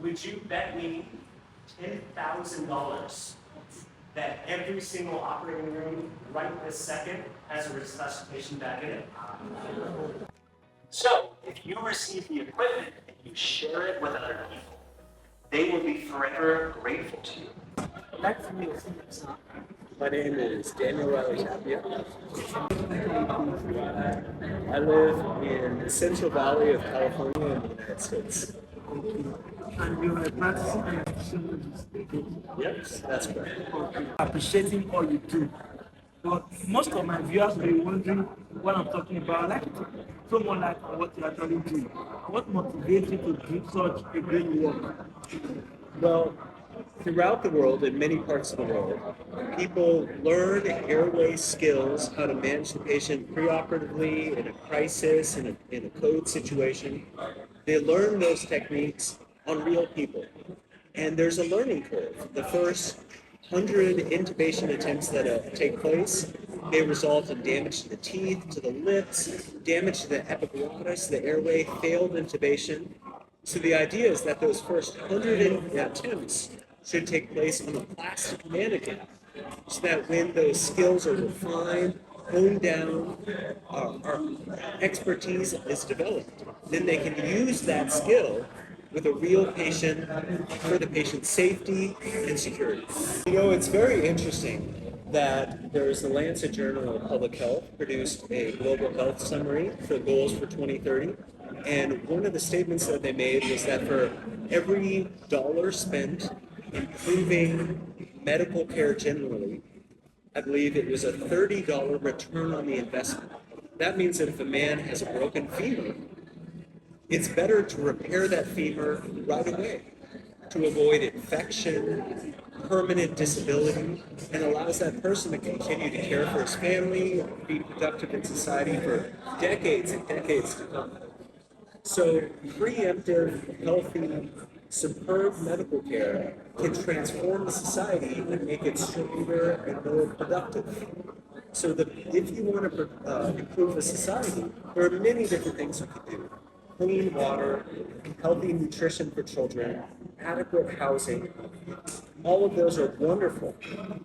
would you bet me $10,000 that every single operating room right this second has a resuscitation bag in it? So, if you receive the equipment and you share it with other people, they will be forever grateful to you. My name is Daniel Tapia. I live in the Central Valley of California in the United States. And you are practicing anesthesiologist. Yes, that's correct. Appreciating all you do. But most of my viewers may be wondering what I'm talking about. I'd like to throw more light on what you actually do. What motivates you to do such a great work? Well, throughout the world, in many parts of the world, people learn airway skills, how to manage the patient preoperatively in a crisis, in a code situation. They learn those techniques on real people. And there's a learning curve. The first 100 intubation attempts that take place, they result in damage to the teeth, to the lips, damage to the epiglottis, the airway, failed intubation. So the idea is that those first 100 attempts should take place on a plastic mannequin, so that when those skills are refined, honed down, our expertise is developed, then they can use that skill with a real patient for the patient's safety and security. You know, it's very interesting that there's the Lancet Journal of Public Health produced a global health summary for goals for 2030. And one of the statements that they made was that for every dollar spent improving medical care generally, I believe it was a $30 return on the investment. That means that if a man has a broken femur, it's better to repair that femur right away to avoid infection, permanent disability, and allows that person to continue to care for his family, be productive in society for decades and decades to come. So preemptive, healthy, superb medical care can transform the society and make it stronger and more productive. So if you want to improve a society, there are many different things you can do. Clean water, healthy nutrition for children, adequate housing, all of those are wonderful.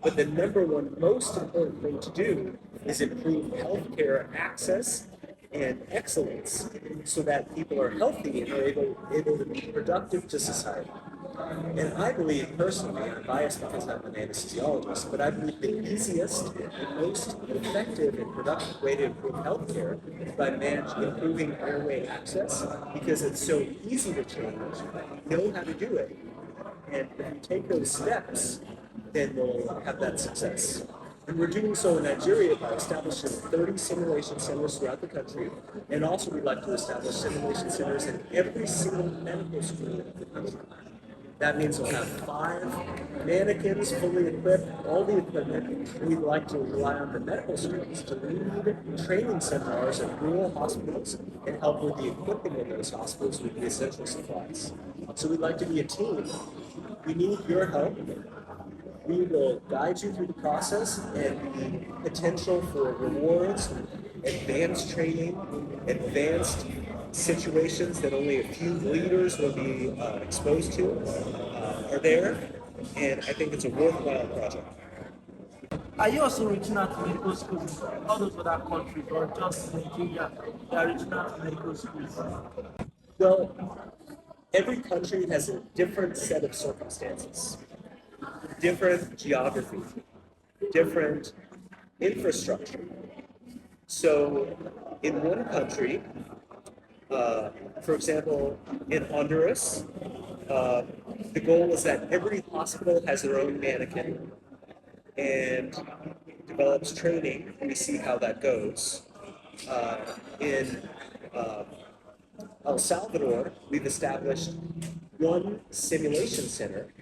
But the number one most important thing to do is improve healthcare access and excellence so that people are healthy and are able to be productive to society. And I believe personally, I'm biased because I'm an anesthesiologist, but I believe the easiest and most effective and productive way to improve healthcare is by improving airway access, because it's so easy to change, you know how to do it. And if you take those steps, then we'll have that success. And we're doing so in Nigeria by establishing 30 simulation centers throughout the country, and also we'd like to establish simulation centers in every single medical school in the country. That means we'll have 5 mannequins fully equipped, all the equipment. We'd like to rely on the medical schools to lead training seminars at rural hospitals and help with the equipping of those hospitals with the essential supplies. So we'd like to be a team. We need your help. We will guide you through the process and the potential for rewards, advanced training, advanced situations that only a few leaders will be exposed to are there, and I think it's a worthwhile project. Are you also reaching out to medical schools in all those other countries, or just Nigeria? You are reaching out to medical schools? Well, every country has a different set of circumstances, different geography, different infrastructure. So in one country, for example, in Honduras, the goal is that every hospital has their own mannequin and develops training, and we see how that goes. In El Salvador, we've established one simulation center,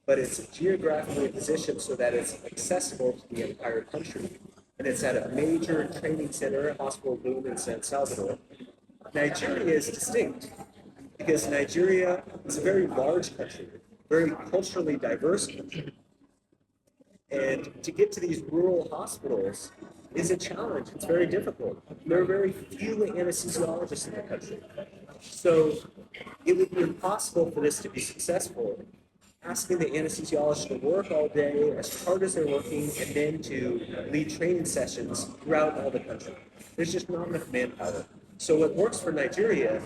but it's geographically positioned so that it's accessible to the entire country. And it's at a major training center, Hospital Boom in San Salvador. Nigeria is distinct because Nigeria is a very large country, very culturally diverse country. And to get to these rural hospitals is a challenge. It's very difficult. There are very few anesthesiologists in the country. So it would be impossible for this to be successful, asking the anesthesiologist to work all day as hard as they're working and then to lead training sessions throughout all the country. There's just not enough manpower. So what works for Nigeria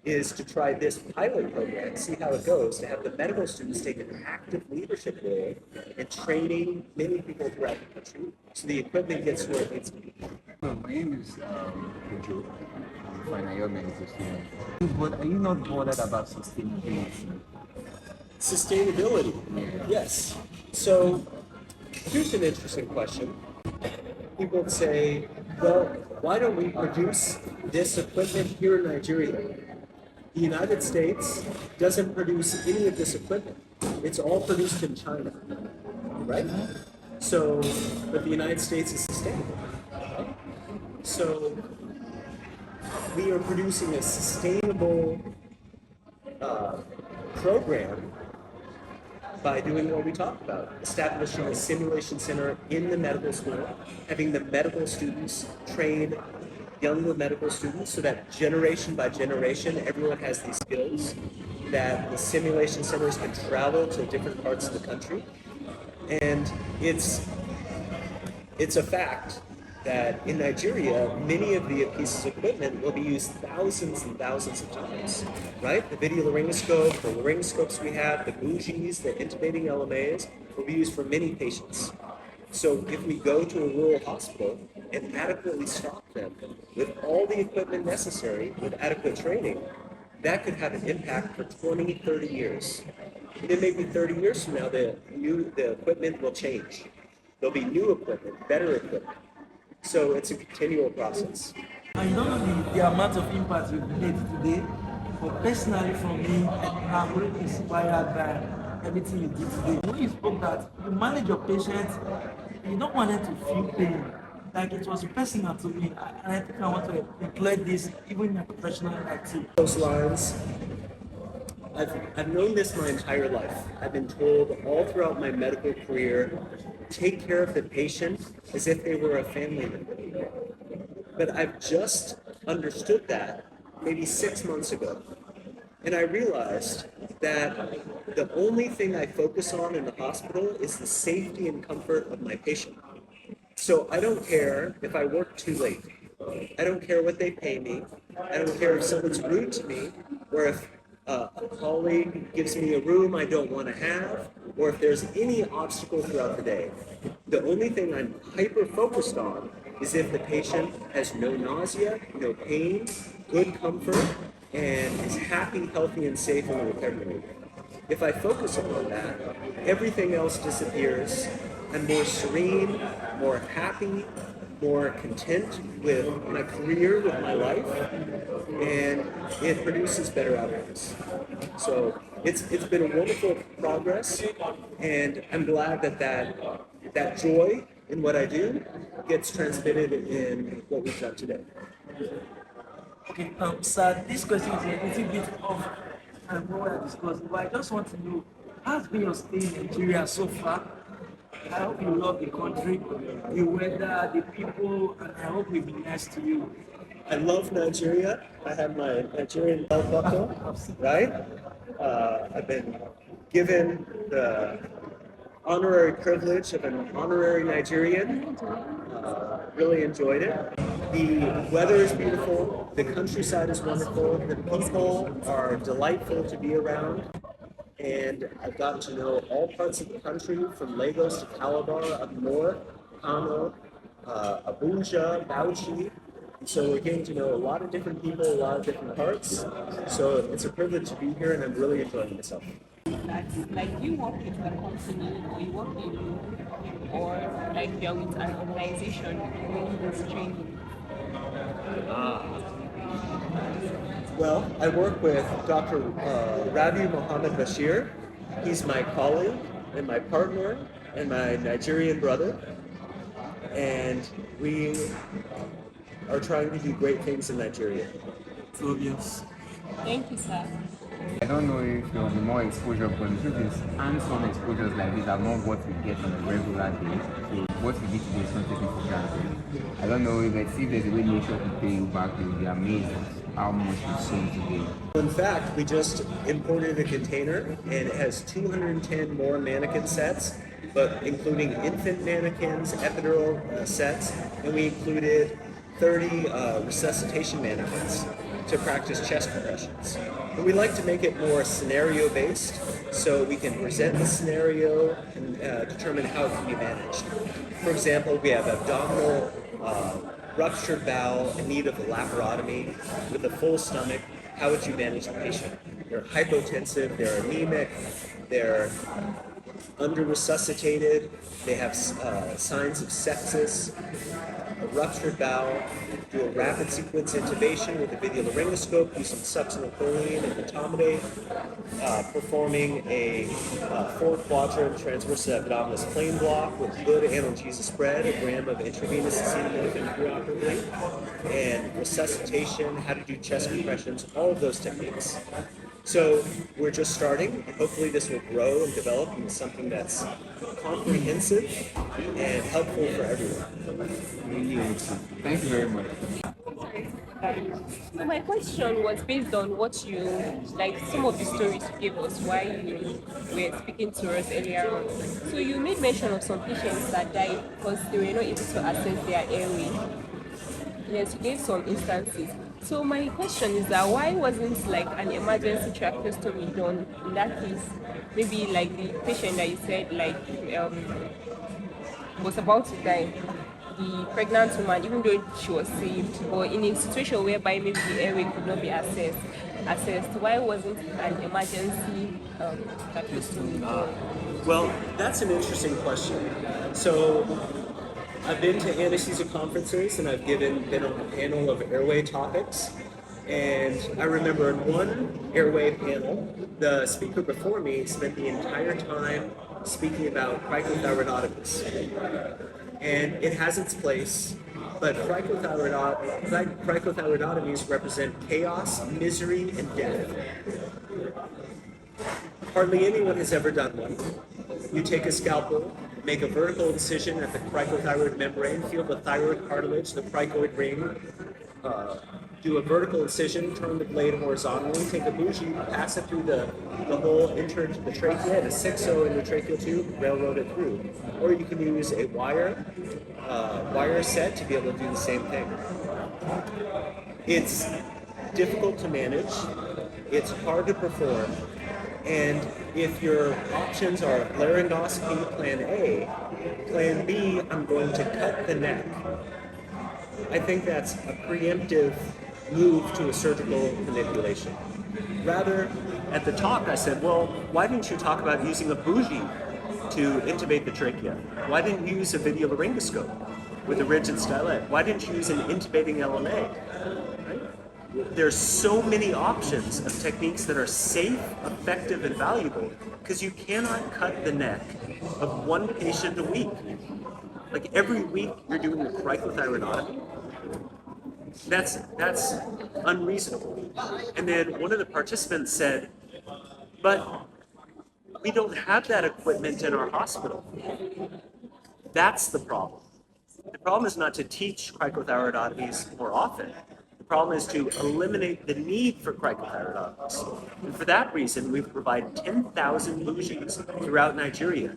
is to try this pilot program, see how it goes, to have the medical students take an active leadership role in training many people throughout the country so the equipment gets where it needs to be. My name is Joe. I'm a final year medical student. But are you not bothered about sustainability? Sustainability, yes. So here's an interesting question. People would say, well, why don't we produce this equipment here in Nigeria? The United States doesn't produce any of this equipment. It's all produced in China, right? So, but the United States is sustainable. Right? So, we are producing a sustainable program by doing what we talked about, establishing a simulation center in the medical school, having the medical students train younger medical students so that generation by generation everyone has these skills, that the simulation centers can travel to different parts of the country. And it's a fact that in Nigeria, many of the pieces of equipment will be used thousands and thousands of times, right? The video laryngoscope, the laryngoscopes we have, the bougies, the intubating LMAs will be used for many patients. So if we go to a rural hospital and adequately stock them with all the equipment necessary, with adequate training, that could have an impact for 20, 30 years. And then maybe 30 years from now, the equipment will change. There'll be new equipment, better equipment. So it's a continual process. I don't know the amount of impact you've made today, but personally from me, I'm really inspired by everything you did today. When you spoke that you manage your patients, you don't want them to feel pain. Like it was personal to me, and I think I want to employ this even in my professional life too. Those lines, I've known this my entire life. I've been told all throughout my medical career, take care of the patient as if they were a family member. But I've just understood that maybe 6 months ago. And I realized that the only thing I focus on in the hospital is the safety and comfort of my patient. So I don't care if I work too late. I don't care what they pay me. I don't care if someone's rude to me, or if a colleague gives me a room I don't want to have, or if there's any obstacle throughout the day. The only thing I'm hyper-focused on is if the patient has no nausea, no pain, good comfort, and is happy, healthy, and safe in the recovery room. If I focus upon that, everything else disappears. I'm more serene, more happy, more content with my career, with my life, and it produces better outcomes. So it's been a wonderful progress, and I'm glad that joy in what I do gets transmitted in what we've done today. Okay, sir, this question is a little bit off what I discussed, but I just want to know, how's been your stay in Nigeria so far? I hope you love the country, the weather, the people, and I hope we've been nice to you. I love Nigeria. I have my Nigerian belt buckle, right? I've been given the honorary privilege of an honorary Nigerian. Really enjoyed it. The weather is beautiful. The countryside is wonderful. The people are delightful to be around. And I've gotten to know all parts of the country, from Lagos to Calabar, up north, Kano, Abuja, Bauchi. So we're getting to know a lot of different people, a lot of different parts. So it's a privilege to be here, and I'm really enjoying myself. Like you work with the company, or you work alone, or like you're with an organization doing this training. Well, I work with Dr. Rabi Mohammed Bashir. He's my colleague and my partner and my Nigerian brother. And we are trying to do great things in Nigeria. So, yes. Thank you, sir. I don't know if there will be more exposure, but the truth is, hands-on exposures like this are not what we get on a regular day. So what we get today is not taken for granted. I don't know if there's a way nature to pay you back, you'll be amazed. how much it sold today? In fact, we just imported a container and it has 210 more mannequin sets, but including infant mannequins, epidural sets, and we included 30 resuscitation mannequins to practice chest compressions. And we like to make it more scenario based so we can present the scenario and determine how it can be managed. For example, we have abdominal ruptured bowel in need of a laparotomy with a full stomach. How would you manage the patient? They're hypotensive, they're anemic, they're under-resuscitated, they have signs of sepsis, a ruptured bowel, do a rapid sequence intubation with a video laryngoscope using succinylcholine and etomidate, performing a 4-quadrant transversus abdominis plane block with good analgesia spread, a gram of intravenous acetaminophen preoperatively, and resuscitation, how to do chest compressions, all of those techniques. So we're just starting, and hopefully this will grow and develop into something that's comprehensive and helpful for everyone. Thank you very much. So my question was based on what you, like some of the stories you gave us while you were speaking to us earlier on. So you made mention of some patients that died because they were not able to access their airway. Yes, you gave some instances. So my question is that why wasn't like an emergency tracheostomy done in that case? Maybe like the patient that you said like was about to die, the pregnant woman, even though she was saved, but in a situation whereby maybe the airway could not be accessed, why wasn't an emergency tracheostomy done? Well, that's an interesting question. So I've been to anesthesia conferences and I've been on a panel of airway topics. And I remember in one airway panel, the speaker before me spent the entire time speaking about cricothyroidotomies. And it has its place, but cricothyroidotomies represent chaos, misery, and death. Hardly anyone has ever done one. You take a scalpel, make a vertical incision at the cricothyroid membrane, feel the thyroid cartilage, the cricoid ring, do a vertical incision, turn the blade horizontally, take a bougie, pass it through the hole, enter into the trachea, and a 6-0 endotracheal tube, railroad it through. Or you can use a wire set to be able to do the same thing. It's difficult to manage, it's hard to perform, and if your options are laryngoscopy, plan A, plan B, I'm going to cut the neck. I think that's a preemptive move to a surgical manipulation. Rather, at the talk I said, well, why didn't you talk about using a bougie to intubate the trachea? Why didn't you use a video laryngoscope with a rigid stylet? Why didn't you use an intubating LMA? Right? There's so many options of techniques that are safe, effective, and valuable because you cannot cut the neck of one patient a week. Like every week you're doing a cricothyroidotomy. That's unreasonable. And then one of the participants said, but we don't have that equipment in our hospital. That's the problem. The problem is not to teach cricothyroidotomies more often. The problem is to eliminate the need for cricothyroidotomies. And for that reason, we provide 10,000 bougies throughout Nigeria.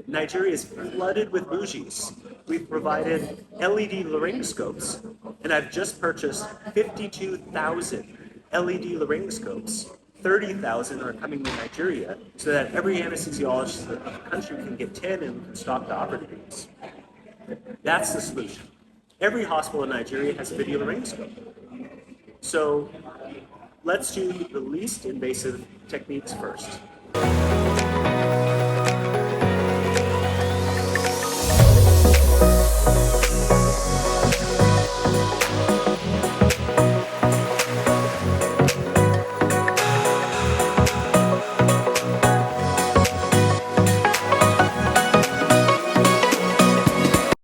Nigeria is flooded with bougies. We've provided LED laryngoscopes, and I've just purchased 52,000 LED laryngoscopes. 30,000 are coming to Nigeria, so that every anesthesiologist in the country can get 10 and we can stock the operating rooms. That's the solution. Every hospital in Nigeria has a video laryngoscope. So let's do the least invasive techniques first.